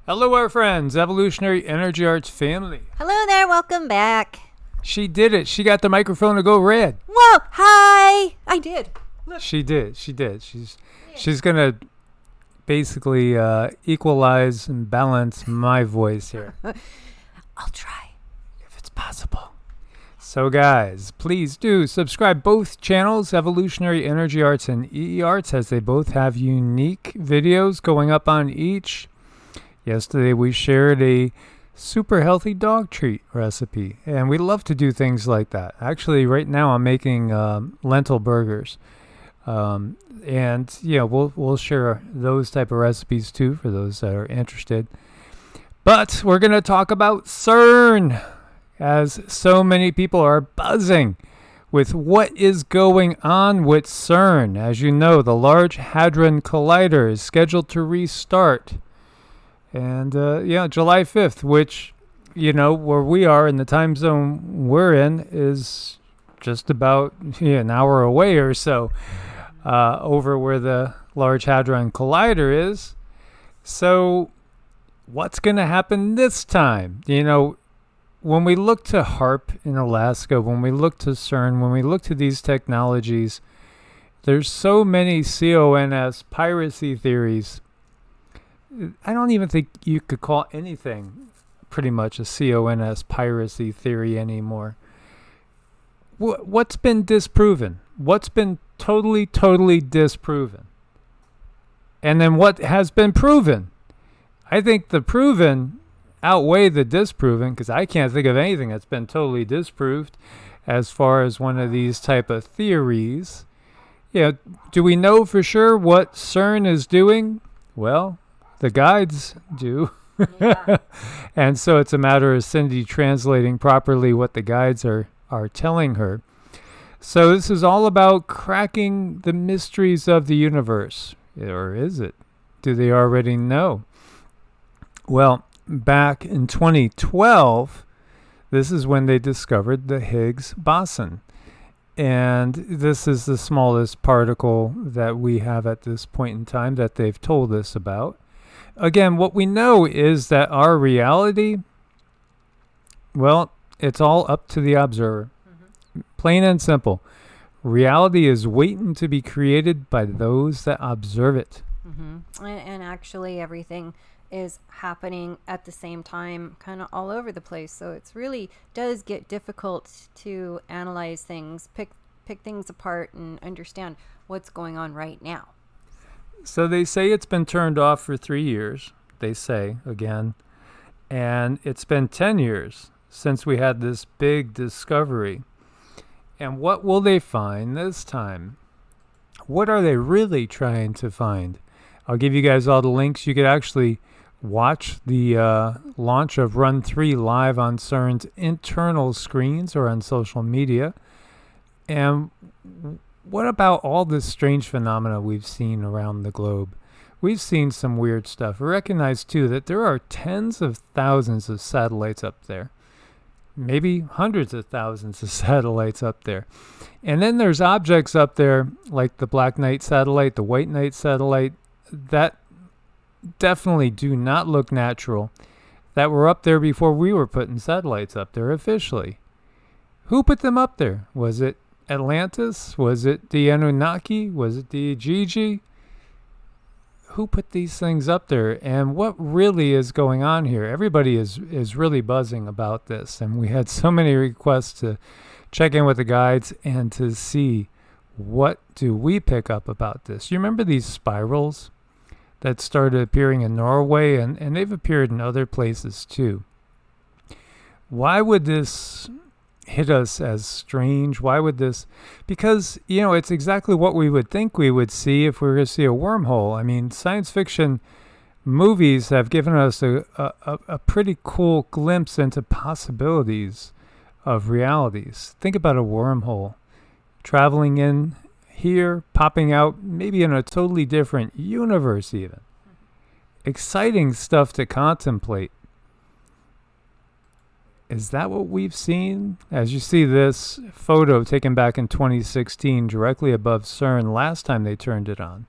Hello, our friends, Evolutionary Energy Arts family. Hello there, welcome back. She did it. She got the microphone to go red. Whoa, hi! I did. Look. She did. She's gonna basically equalize and balance my voice here. I'll try. If it's possible. So guys, please do subscribe both channels, Evolutionary Energy Arts and EEARTS, as they both have unique videos going up on each. Yesterday we shared a super healthy dog treat recipe, and we love to do things like that. Actually, right now I'm making lentil burgers, and yeah, we'll share those type of recipes too for those that are interested. But we're gonna talk about CERN, as so many people are buzzing with what is going on with CERN. As you know, the Large Hadron Collider is scheduled to restart. And, July 5th, which, where we are in the time zone we're in is just about an hour away or so over where the Large Hadron Collider is. So what's going to happen this time? When we look to HAARP in Alaska, when we look to CERN, when we look to these technologies, there's so many CONS piracy theories. I don't even think you could call anything pretty much a CONS piracy theory anymore. What's been disproven? What's been totally disproven? And then what has been proven? I think the proven outweigh the disproven, because I can't think of anything that's been totally disproved as far as one of these type of theories. Do we know for sure what CERN is doing? Well, the guides do. Yeah. And so it's a matter of Cindy translating properly what the guides are telling her. So this is all about cracking the mysteries of the universe. Or is it? Do they already know? Well, back in 2012, this is when they discovered the Higgs boson. And this is the smallest particle that we have at this point in time that they've told us about. Again, what we know is that our reality, well, it's all up to the observer. Mm-hmm. Plain and simple. Reality is waiting to be created by those that observe it. Mm-hmm. And actually everything is happening at the same time, kind of all over the place. So it's really does get difficult to analyze things, pick things apart and understand what's going on right now. So they say it's been turned off for 3 years, they say, again. And it's been 10 years since we had this big discovery. And what will they find this time? What are they really trying to find? I'll give you guys all the links. You could actually watch the launch of Run 3 live on CERN's internal screens or on social media. And what about all this strange phenomena we've seen around the globe? We've seen some weird stuff. We recognize, too, that there are tens of thousands of satellites up there. Maybe hundreds of thousands of satellites up there. And then there's objects up there, like the Black Knight satellite, the White Knight satellite, that definitely do not look natural, that were up there before we were putting satellites up there officially. Who put them up there? Was it Atlantis? Was it the Anunnaki? Was it the Gigi? Who put these things up there? And what really is going on here? Everybody is really buzzing about this. And we had so many requests to check in with the guides and to see what do we pick up about this. You remember these spirals that started appearing in Norway? And they've appeared in other places too. Why would this hit us as strange? Why would this? Because, it's exactly what we would think we would see if we were to see a wormhole. I mean, science fiction movies have given us a pretty cool glimpse into possibilities of realities. Think about a wormhole traveling in here, popping out, maybe in a totally different universe even. Exciting stuff to contemplate. Is that what we've seen? As you see this photo taken back in 2016 directly above CERN last time they turned it on.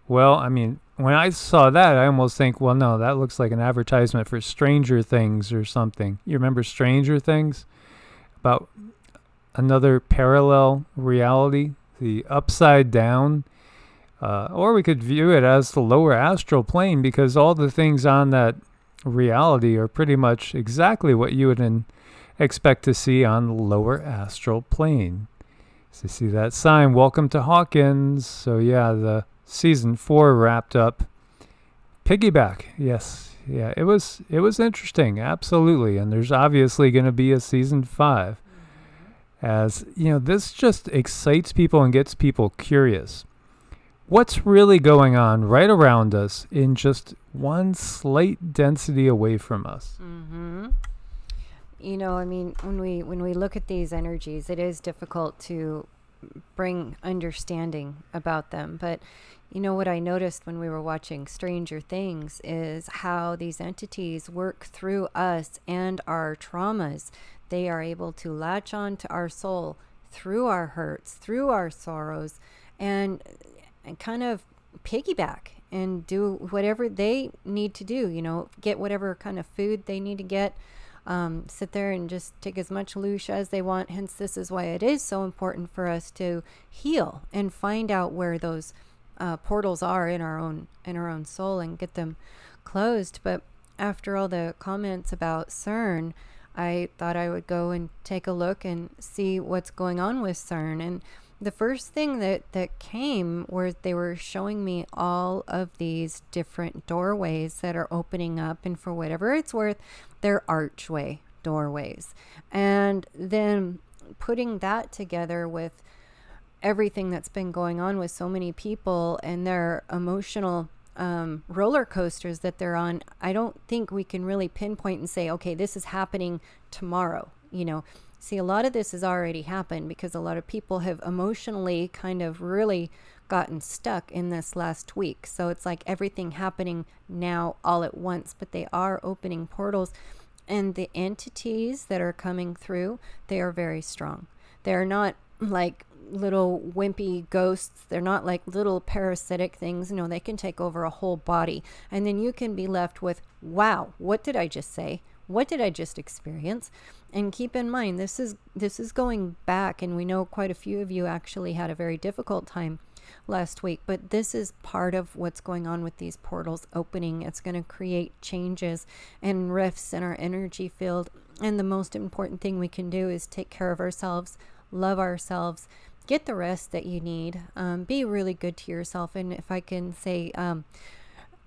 Well, I mean, when I saw that, I almost think, well, no, that looks like an advertisement for Stranger Things or something. You remember Stranger Things? About another parallel reality, the upside down. Or we could view it as the lower astral plane, because all the things on that reality are pretty much exactly what you would expect to see on the lower astral plane. So you see that sign, welcome to Hawkins. So yeah, the season 4 wrapped up. Piggyback, yes. Yeah, it was interesting, absolutely. And there's obviously going to be a season 5. As, you know, this just excites people and gets people curious. What's really going on right around us in just one slight density away from us? Mm-hmm. You know, I mean, when we look at these energies, it is difficult to bring understanding about them. But you know what I noticed when we were watching Stranger Things is how these entities work through us and our traumas. They are able to latch on to our soul through our hurts, through our sorrows, and kind of piggyback and do whatever they need to do, you know, get whatever kind of food they need to get, sit there and just take as much loosh as they want. Hence, this is why it is so important for us to heal and find out where those portals are in our own soul and get them closed. But after all the comments about CERN, I thought I would go and take a look and see what's going on with CERN. And the first thing that came was they were showing me all of these different doorways that are opening up, and for whatever it's worth, they're archway doorways. And then putting that together with everything that's been going on with so many people and their emotional roller coasters that they're on, I don't think we can really pinpoint and say, okay, this is happening tomorrow, you know. See, a lot of this has already happened because a lot of people have emotionally kind of really gotten stuck in this last week. So it's like everything happening now all at once, but they are opening portals. And the entities that are coming through, they are very strong. They're not like little wimpy ghosts. They're not like little parasitic things. No, they can take over a whole body. And then you can be left with, wow, what did I just say? What did I just experience? And keep in mind, this is going back, and we know quite a few of you actually had a very difficult time last week, but this is part of what's going on with these portals opening. It's going to create changes and rifts in our energy field. And the most important thing we can do is take care of ourselves, love ourselves, get the rest that you need, be really good to yourself. And if I can say,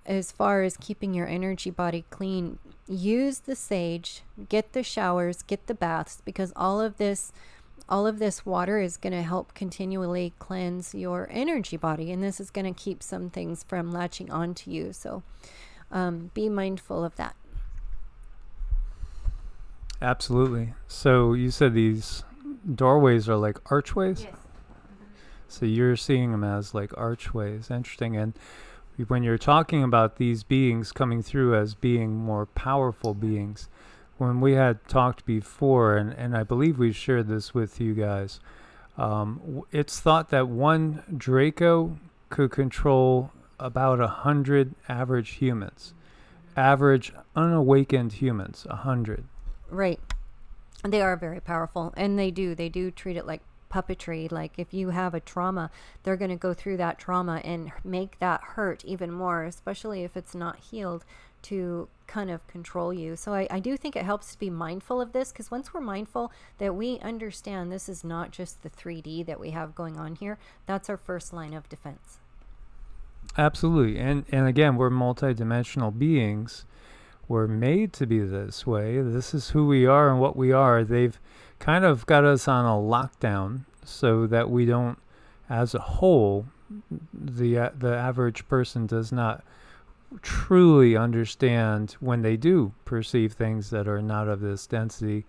as far as keeping your energy body clean, use the sage, get the showers, get the baths, because all of this water is going to help continually cleanse your energy body, and this is going to keep some things from latching onto you. So be mindful of that. Absolutely. So you said these doorways are like archways? Yes. So you're seeing them as like archways. Interesting. And when you're talking about these beings coming through as being more powerful beings, when we had talked before, and I believe we've shared this with you guys, it's thought that one Draco could control about 100 average humans. Average unawakened humans, 100. Right. They are very powerful, and they do treat it like puppetry. Like if you have a trauma, they're going to go through that trauma and make that hurt even more, especially if it's not healed, to kind of control you. So I do think it helps to be mindful of this, because once we're mindful that we understand this is not just the 3D that we have going on here, that's our first line of defense. Absolutely. And again, we're multidimensional beings. We're made to be this way. This is who we are and what we are. They've kind of got us on a lockdown so that we don't, as a whole, the average person does not truly understand when they do perceive things that are not of this density.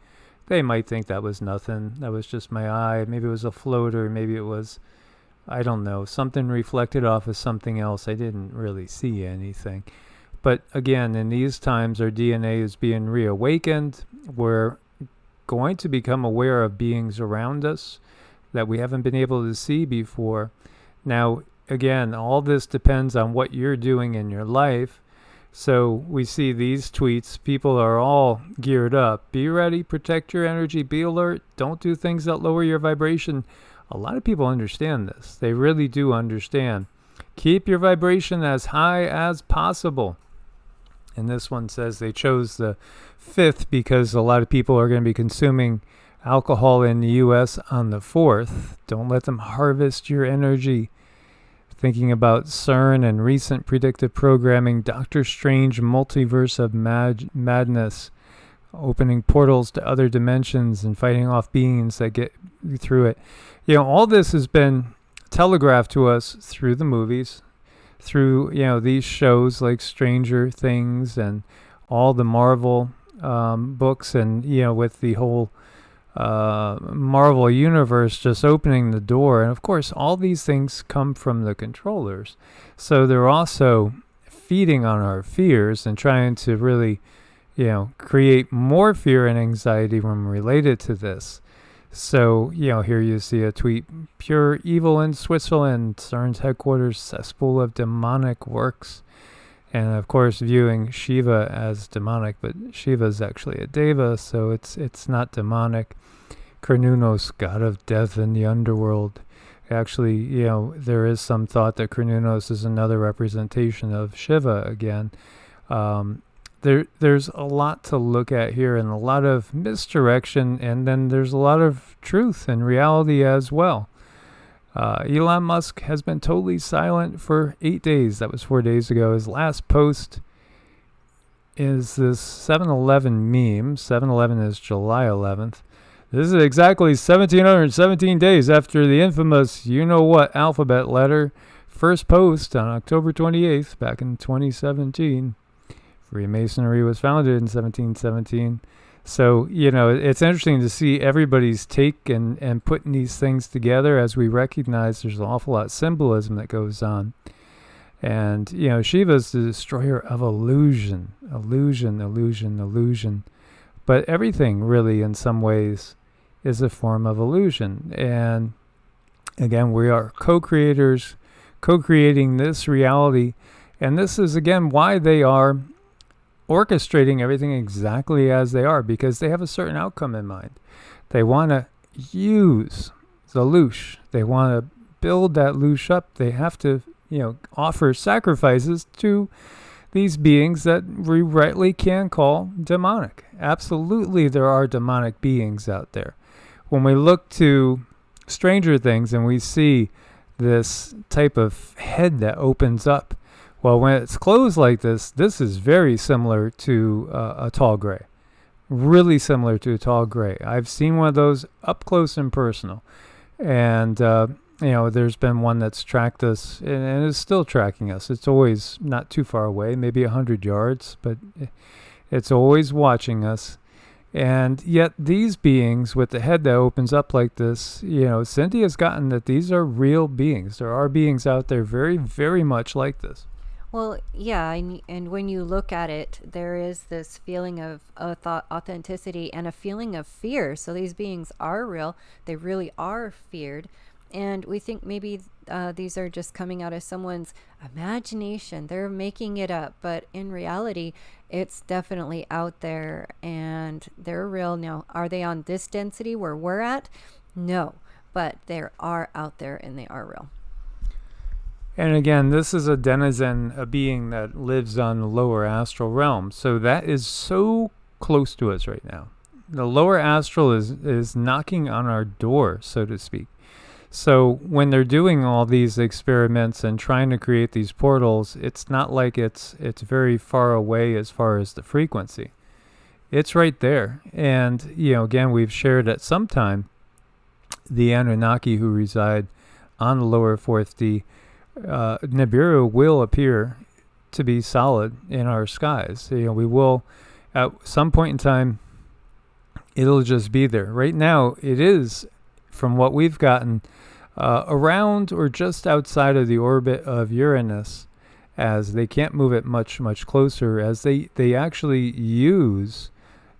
They might think that was nothing. That was just my eye. Maybe it was a floater. Maybe it was, I don't know, something reflected off of something else. I didn't really see anything. But again, in these times, our DNA is being reawakened. We're going to become aware of beings around us that we haven't been able to see before. Now, again, all this depends on what you're doing in your life. So we see these tweets. People are all geared up. Be ready, protect your energy, be alert, don't do things that lower your vibration. A lot of people understand this. They really do understand. Keep your vibration as high as possible. And this one says they chose the 5th because a lot of people are going to be consuming alcohol in the U.S. on the 4th. Don't let them harvest your energy. Thinking about CERN and recent predictive programming, Doctor Strange multiverse of madness, opening portals to other dimensions and fighting off beings that get through it. You know, all this has been telegraphed to us through the movies, through, you know, these shows like Stranger Things and all the Marvel books, and, you know, with the whole Marvel universe just opening the door. And of course, all these things come from the controllers. So they're also feeding on our fears and trying to really, you know, create more fear and anxiety when related to this. So, you know, here you see a tweet, pure evil in Switzerland, CERN's headquarters, cesspool of demonic works. And of course, viewing Shiva as demonic, but Shiva is actually a deva, so it's not demonic. Cernunnos, god of death in the underworld. Actually, you know, there is some thought that Cernunnos is another representation of Shiva again. There's a lot to look at here, and a lot of misdirection, and then there's a lot of truth and reality as well. Elon Musk has been totally silent for 8 days. That was 4 days ago. His last post is this 7-Eleven meme. 7-Eleven is July 11th. This is exactly 1,717 days after the infamous you-know-what alphabet letter first post on October 28th back in 2017. Freemasonry was founded in 1717. So, you know, it's interesting to see everybody's take and putting these things together, as we recognize there's an awful lot of symbolism that goes on. And, you know, Shiva's the destroyer of illusion. Illusion. But everything really, in some ways, is a form of illusion. And again, we are co-creators, co-creating this reality. And this is, again, why they are orchestrating everything exactly as they are, because they have a certain outcome in mind. They want to use the loosh. They want to build that loosh up. They have to, you know, offer sacrifices to these beings that we rightly can call demonic. Absolutely, there are demonic beings out there. When we look to Stranger Things and we see this type of head that opens up, well, when it's closed like this, this is very similar to a tall gray. Really similar to a tall gray. I've seen one of those up close and personal. And, you know, there's been one that's tracked us and is still tracking us. It's always not too far away, maybe 100 yards, but it's always watching us. And yet these beings with the head that opens up like this, you know, Cindy has gotten that these are real beings. There are beings out there very, very much like this. Well, yeah, and when you look at it, there is this feeling of authenticity and a feeling of fear. So these beings are real. They really are feared. And we think maybe these are just coming out of someone's imagination. They're making it up. But in reality, it's definitely out there and they're real. Now, are they on this density where we're at? No, but they are out there and they are real. And again, this is a denizen, a being that lives on the lower astral realm. So that is so close to us right now. The lower astral is knocking on our door, so to speak. So when they're doing all these experiments and trying to create these portals, it's not like it's very far away as far as the frequency. It's right there. And, you know, again, we've shared at some time the Anunnaki who reside on the lower 4th Nibiru will appear to be solid in our skies. You know, we will, at some point in time, it'll just be there. Right now, it is, from what we've gotten, around or just outside of the orbit of Uranus, as they can't move it much closer, as they actually use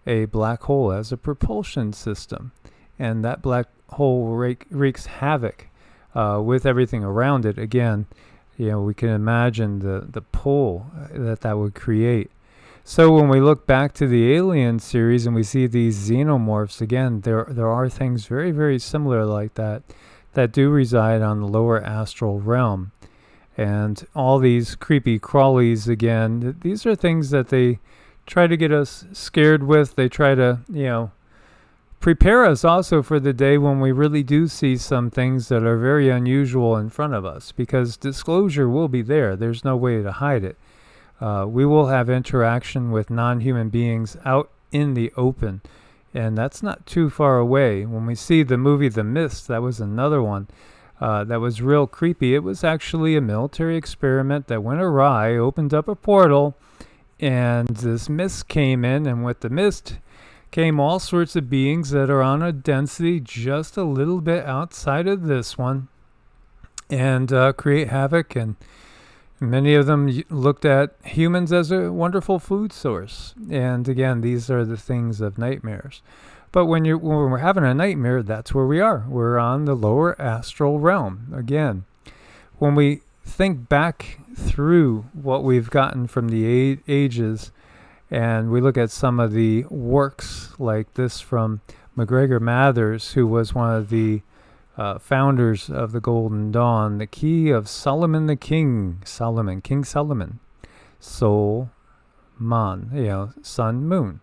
a black hole as a propulsion system. And that black hole wreaks havoc with everything around it. Again, we can imagine the pull that would create. So when we look back to the Alien series and we see these xenomorphs, again, there are things very, very similar like that do reside on the lower astral realm. And all these creepy crawlies, again, these are things that they try to get us scared with. They try to, prepare us also for the day when we really do see some things that are very unusual in front of us, because disclosure will be there. There's no way to hide it. We will have interaction with non-human beings out in the open, and that's not too far away. When we see the movie The Mist, that was another one that was real creepy. It was actually a military experiment that went awry, opened up a portal, and this mist came in, and with the mist came all sorts of beings that are on a density just a little bit outside of this one, and create havoc. And many of them looked at humans as a wonderful food source. And again, these are the things of nightmares. But when we're having a nightmare, that's where we are. We're on the lower astral realm. Again, when we think back through what we've gotten from the ages, and we look at some of the works like this from MacGregor Mathers, who was one of the founders of the Golden Dawn, the Key of Solomon the King Solomon, Sol, Man, sun, moon,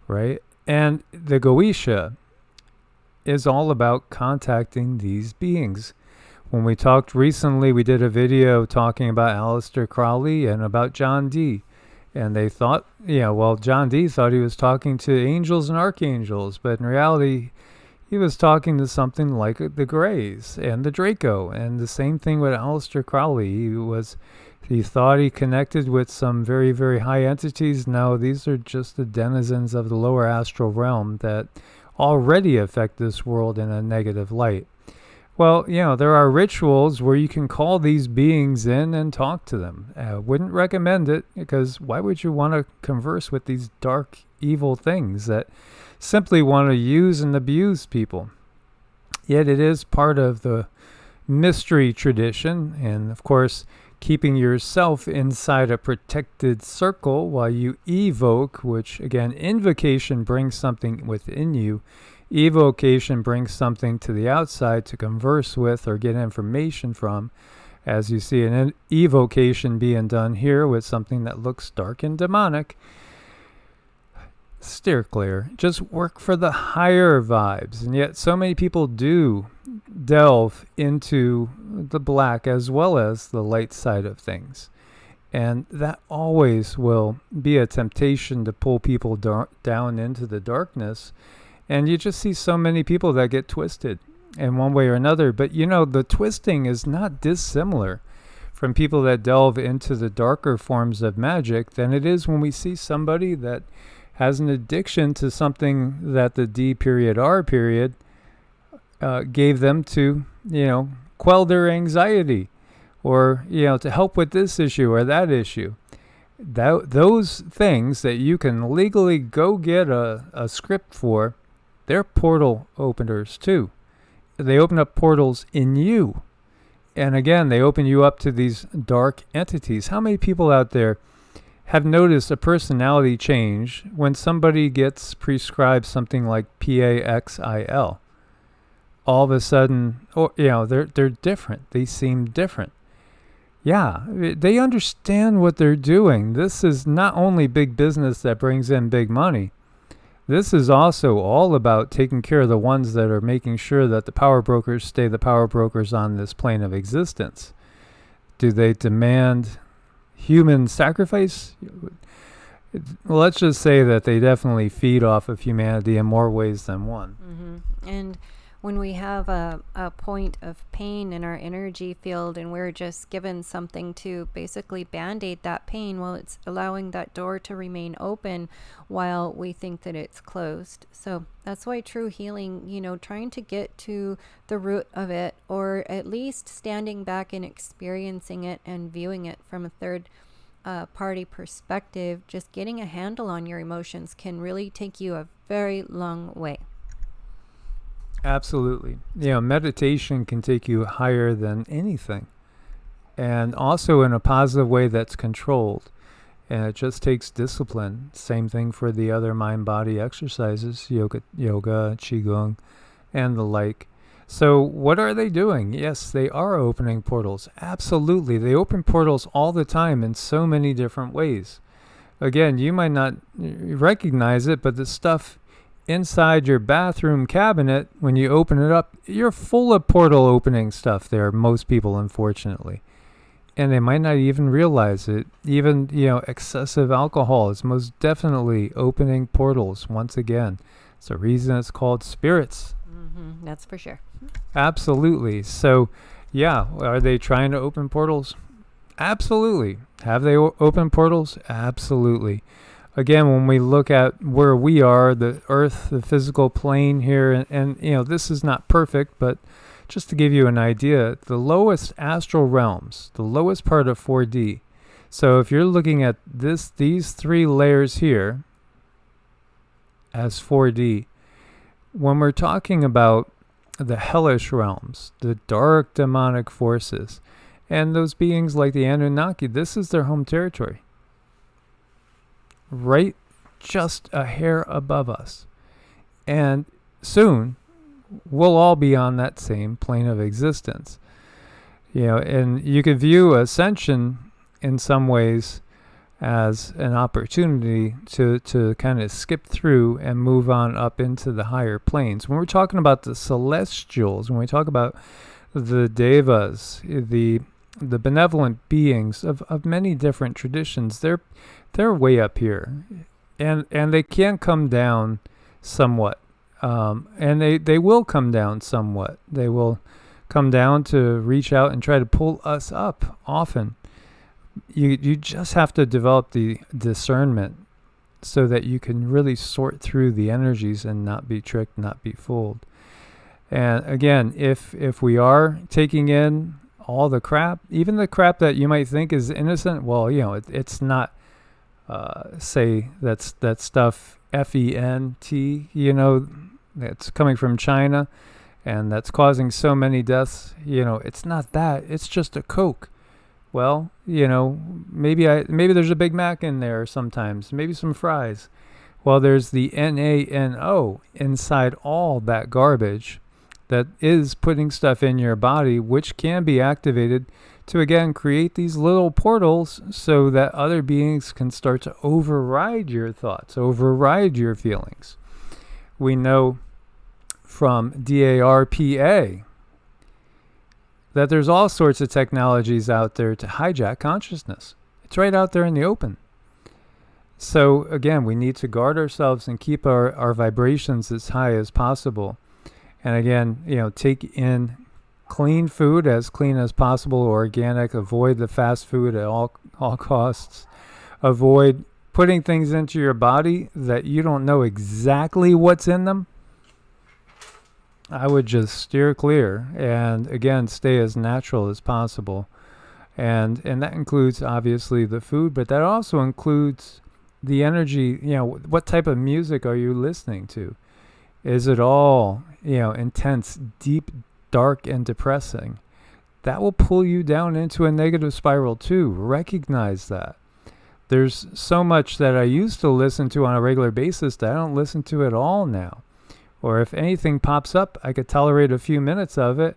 right? And the Goetia is all about contacting these beings. When we talked recently, we did a video talking about Aleister Crowley and about John Dee. And they thought, John Dee thought he was talking to angels and archangels, but in reality, he was talking to something like the Greys and the Draco. And the same thing with Aleister Crowley. He thought he connected with some very, very high entities. No, these are just the denizens of the lower astral realm that already affect this world in a negative light. Well, there are rituals where you can call these beings in and talk to them. Wouldn't recommend it, because why would you want to converse with these dark, evil things that simply want to use and abuse people? Yet it is part of the mystery tradition, and of course, keeping yourself inside a protected circle while you evoke, which again, invocation brings something within you. Evocation brings something to the outside to converse with or get information from, as you see an evocation being done here with something that looks dark and demonic. Steer clear. Just work for the higher vibes. And yet so many people do delve into the black as well as the light side of things. And that always will be a temptation to pull people down into the darkness. And you just see so many people that get twisted in one way or another. But the twisting is not dissimilar from people that delve into the darker forms of magic than it is when we see somebody that has an addiction to something that the D period R period gave them to, quell their anxiety, or, to help with this issue or that issue. Those things that you can legally go get a script for, they're portal openers too. They open up portals in you. And again, they open you up to these dark entities. How many people out there have noticed a personality change when somebody gets prescribed something like PAXIL? All of a sudden, they're different. They seem different. Yeah, they understand what they're doing. This is not only big business that brings in big money. This is also all about taking care of the ones that are making sure that the power brokers stay the power brokers on this plane of existence. Do they demand human sacrifice? Well, let's just say that they definitely feed off of humanity in more ways than one. Mm-hmm. And when we have a point of pain in our energy field and we're just given something to basically band-aid that pain, well, it's allowing that door to remain open while we think that it's closed. So that's why true healing, trying to get to the root of it, or at least standing back and experiencing it and viewing it from a third party perspective, just getting a handle on your emotions can really take you a very long way. Absolutely. Meditation can take you higher than anything, and also in a positive way that's controlled. And it just takes discipline. Same thing for the other mind-body exercises, yoga, Qigong, and the like. So what are they doing? Yes, they are opening portals. Absolutely. They open portals all the time in so many different ways. Again, you might not recognize it, but the stuff inside your bathroom cabinet, when you open it up, you're full of portal opening stuff there, most people, unfortunately. And they might not even realize it. Even, excessive alcohol is most definitely opening portals once again. It's the reason it's called spirits. That's for sure. Absolutely. So, yeah, are they trying to open portals? Absolutely. Have they opened portals? Absolutely. Again, when we look at where we are, the earth, the physical plane here, and this is not perfect, but just to give you an idea, the lowest astral realms, the lowest part of 4D. So if you're looking at these three layers here as 4D, when we're talking about the hellish realms, the dark demonic forces, and those beings like the Anunnaki, this is their home territory. Right just a hair above us. And soon, we'll all be on that same plane of existence. And you could view ascension in some ways as an opportunity to kind of skip through and move on up into the higher planes. When we're talking about the celestials, when we talk about the devas, the benevolent beings of many different traditions, they're way up here, and they can come down somewhat, and they will come down somewhat. They will come down to reach out and try to pull us up often. You just have to develop the discernment so that you can really sort through the energies and not be tricked, not be fooled. And again, if we are taking in all the crap, even the crap that you might think is innocent, well, it's not, say that stuff FENT, that's coming from China and that's causing so many deaths, it's not that. It's just a Coke. Well, maybe there's a Big Mac in there sometimes, maybe some fries. Well, there's the NaNO inside all that garbage that is putting stuff in your body, which can be activated to, again, create these little portals so that other beings can start to override your thoughts, override your feelings. We know from DARPA that there's all sorts of technologies out there to hijack consciousness. It's right out there in the open. So again, we need to guard ourselves and keep our vibrations as high as possible. And again, take in clean food, as clean as possible, organic. Avoid the fast food at all costs. Avoid putting things into your body that you don't know exactly what's in them. I would just steer clear, and again, stay as natural as possible. And that includes obviously the food, but that also includes the energy. What type of music are you listening to? Is it all, intense, deep, dark, and depressing? That will pull you down into a negative spiral too. Recognize that. There's so much that I used to listen to on a regular basis that I don't listen to at all now. Or if anything pops up, I could tolerate a few minutes of it.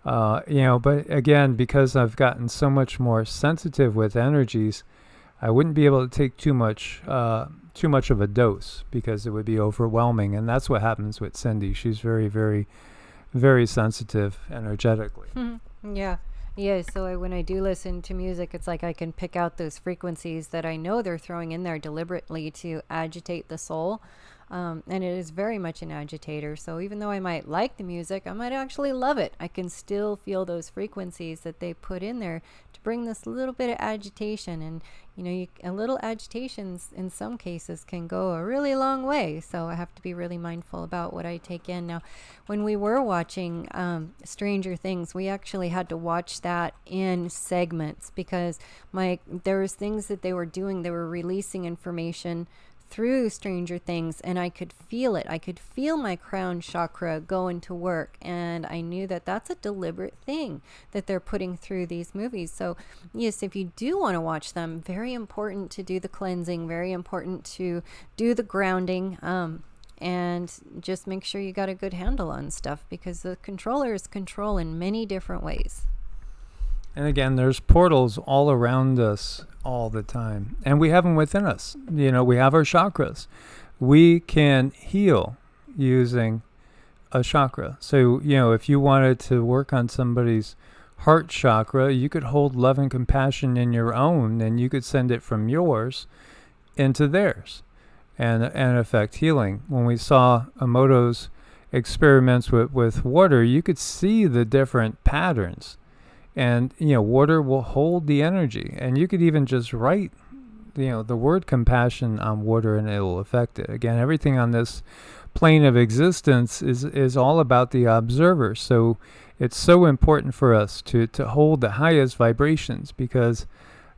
But again, because I've gotten so much more sensitive with energies, I wouldn't be able to take too much of a dose because it would be overwhelming. And that's what happens with Cindy. She's very, very, very sensitive energetically. Yeah. Yeah, so when I do listen to music, it's like I can pick out those frequencies that I know they're throwing in there deliberately to agitate the soul. And it is very much an agitator. So even though I might like the music, I might actually love it. I can still feel those frequencies that they put in there to bring this little bit of agitation. And, a little agitations in some cases can go a really long way. So I have to be really mindful about what I take in. Now, when we were watching Stranger Things, we actually had to watch that in segments because there was things that they were doing. They were releasing information through Stranger Things, and I could feel it. I could feel my crown chakra going to work, and I knew that that's a deliberate thing that they're putting through these movies. So yes, if you do want to watch them, very important to do the cleansing, very important to do the grounding, and just make sure you got a good handle on stuff, because the controllers control in many different ways. And again, there's portals all around us all the time. And we have them within us. We have our chakras. We can heal using a chakra. So, if you wanted to work on somebody's heart chakra, you could hold love and compassion in your own, and you could send it from yours into theirs and affect healing. When we saw Emoto's experiments with water, you could see the different patterns. And, water will hold the energy. And you could even just write, the word compassion on water, and it will affect it. Again, everything on this plane of existence is all about the observer. So it's so important for us to hold the highest vibrations, because,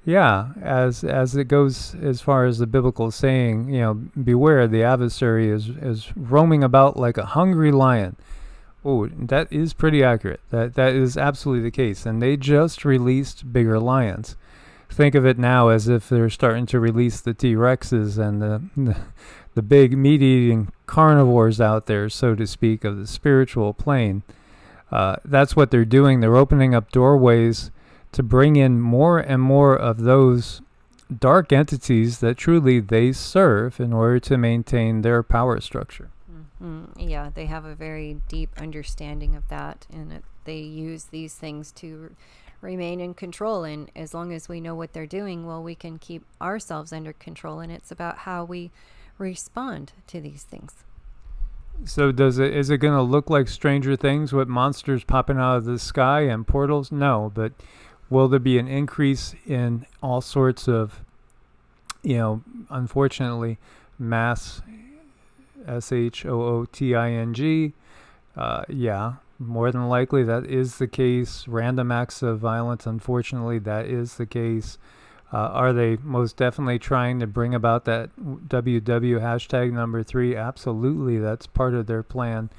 as it goes as far as the biblical saying, beware, the adversary is roaming about like a hungry lion. Oh, that is pretty accurate. That is absolutely the case. And they just released bigger lions. Think of it now as if they're starting to release the T-Rexes and the big meat-eating carnivores out there, so to speak, of the spiritual plane. That's what they're doing. They're opening up doorways to bring in more and more of those dark entities that truly they serve in order to maintain their power structure. Yeah, they have a very deep understanding of that, and they use these things to remain in control. And as long as we know what they're doing, well, we can keep ourselves under control. And it's about how we respond to these things. So is it going to look like Stranger Things with monsters popping out of the sky and portals? No, but will there be an increase in all sorts of, unfortunately, mass SHOOTING? Yeah, more than likely that is the case. Random acts of violence, unfortunately, that is the case. Are they most definitely trying to bring about that WW hashtag number 3? Absolutely, that's part of their plan.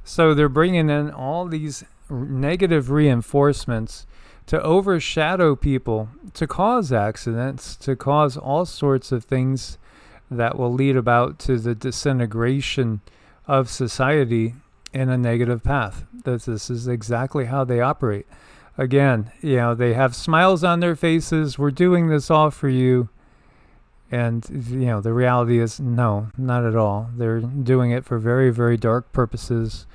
So they're bringing in all these negative reinforcements to overshadow people, to cause accidents, to cause all sorts of things that will lead about to the disintegration of society in a negative path. This is exactly how they operate. Again, they have smiles on their faces. We're doing this all for you. And, the reality is no, not at all. They're doing it for very, very dark purposes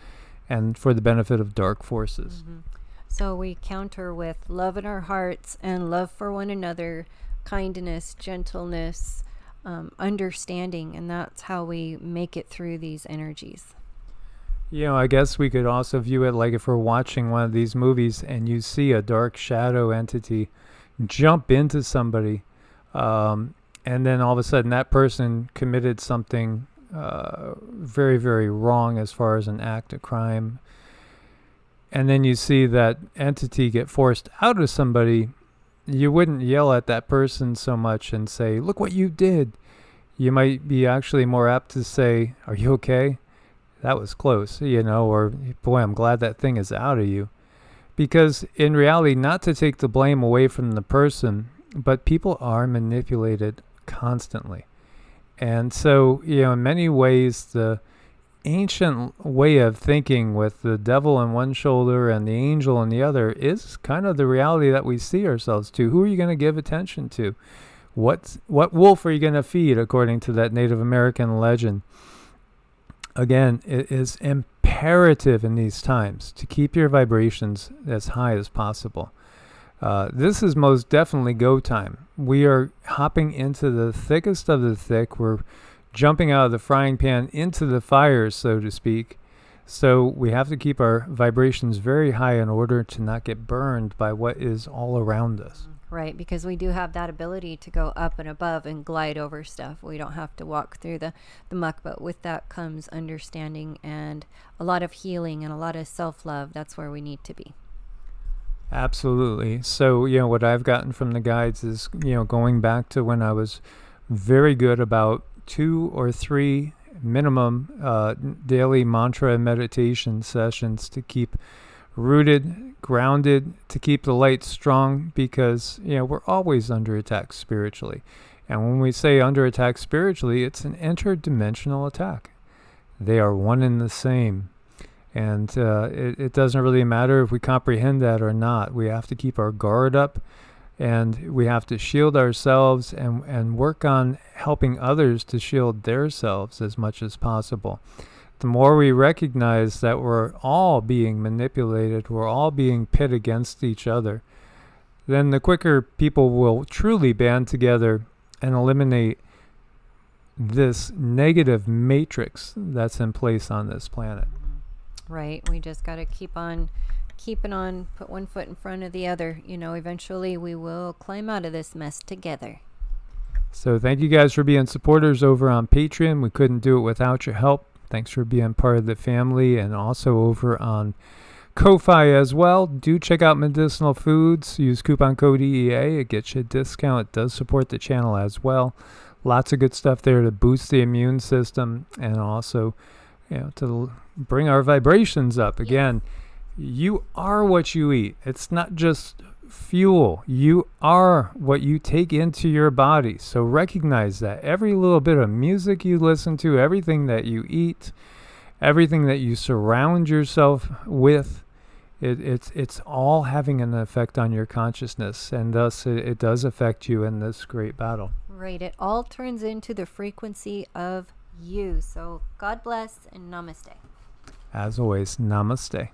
and for the benefit of dark forces. Mm-hmm. So we counter with love in our hearts and love for one another, kindness, gentleness, understanding, and that's how we make it through these energies. I guess we could also view it like if we're watching one of these movies and you see a dark shadow entity jump into somebody, and then all of a sudden that person committed something very, very wrong as far as an act of crime, and then you see that entity get forced out of somebody. You wouldn't yell at that person so much and say, look what you did. You might be actually more apt to say, are you okay? That was close, or boy, I'm glad that thing is out of you. Because in reality, not to take the blame away from the person, but people are manipulated constantly. And so, in many ways, the ancient way of thinking with the devil on one shoulder and the angel on the other is kind of the reality that we see ourselves to. Who are you going to give attention to? What wolf are you going to feed, according to that Native American legend? Again, it is imperative in these times to keep your vibrations as high as possible. This is most definitely go time. We are hopping into the thickest of the thick. We're jumping out of the frying pan into the fire, so to speak. So we have to keep our vibrations very high in order to not get burned by what is all around us. Right, because we do have that ability to go up and above and glide over stuff. We don't have to walk through the muck, but with that comes understanding and a lot of healing and a lot of self-love. That's where we need to be. Absolutely. So, what I've gotten from the guides is, going back to when I was very good about 2 or 3 minimum daily mantra and meditation sessions to keep rooted, grounded, to keep the light strong, because we're always under attack spiritually. And when we say under attack spiritually, it's an interdimensional attack. They are one and the same. And it doesn't really matter if we comprehend that or not. We have to keep our guard up, and we have to shield ourselves and work on helping others to shield themselves as much as possible. The more we recognize that we're all being manipulated, we're all being pit against each other, then the quicker people will truly band together and eliminate this negative matrix that's in place on this planet. Right. We just got to keep on keeping on, put one foot in front of the other. Eventually we will climb out of this mess together. So thank you guys for being supporters over on Patreon. We couldn't do it without your help. Thanks for being part of the family, and also over on Ko-Fi as well. Do check out Medicinal Foods. Use coupon code EEA. It gets you a discount. It does support the channel as well. Lots of good stuff there to boost the immune system, and also to bring our vibrations up. Again, you are what you eat. It's not just fuel. You are what you take into your body. So recognize that. Every little bit of music you listen to, everything that you eat, everything that you surround yourself with, it's all having an effect on your consciousness, and thus it does affect you in this great battle. Right. It all turns into the frequency of you. So God bless and namaste. As always, namaste.